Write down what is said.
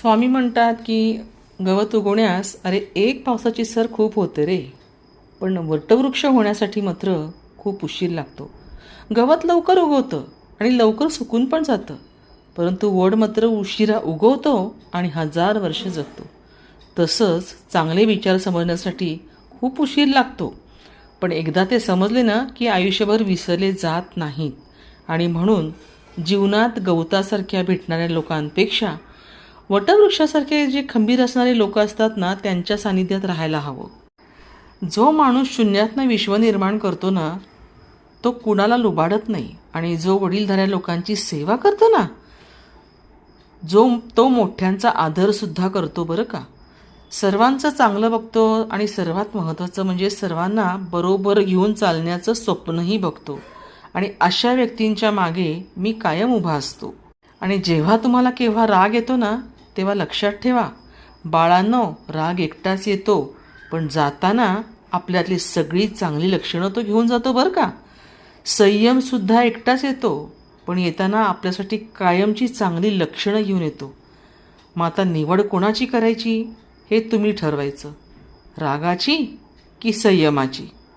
स्वामी म्हणतात की गवत उगवण्यास एक पावसाची सर खूप होते रे, पण वटवृक्ष होण्यासाठी मात्र खूप उशीर लागतो. गवत लवकर उगवतं आणि लवकर सुकून पण जातं, परंतु वड मात्र उशिरा उगवतो आणि 1000 वर्ष जगतो. तसंच चांगले विचार समजण्यासाठी खूप उशीर लागतो, पण एकदा ते समजले ना की आयुष्यभर विसरले जात नाहीत. आणि म्हणून जीवनात गवतासारख्या भेटणाऱ्या लोकांपेक्षा वटवृक्षासारखे जे खंबीर असणारे लोक असतात ना, त्यांच्या सानिध्यात राहायला हवं. जो माणूस शून्यातनं विश्व निर्माण करतो ना, तो कुणाला लुबाडत नाही. आणि जो वडीलधाऱ्या लोकांची सेवा करतो ना, तो मोठ्यांचा आदरसुद्धा करतो बरं का. सर्वांचं चांगलं बघतो आणि सर्वात महत्त्वाचं म्हणजे सर्वांना बरोबर घेऊन चालण्याचं स्वप्नही बघतो. आणि अशा व्यक्तींच्या मागे मी कायम उभा असतो. आणि जेव्हा तुम्हाला केव्हा राग येतो ना, तेव्हा लक्षात ठेवा, बाळांनो, राग एकटाच येतो, पण जाताना आपल्यातली सगळी चांगली लक्षणं तो घेऊन जातो बरं का. संयमसुद्धा एकटाच येतो, पण येताना आपल्यासाठी कायमची चांगली लक्षणं घेऊन येतो. मग आता निवड कोणाची करायची हे तुम्ही ठरवायचं, रागाची की संयमाची.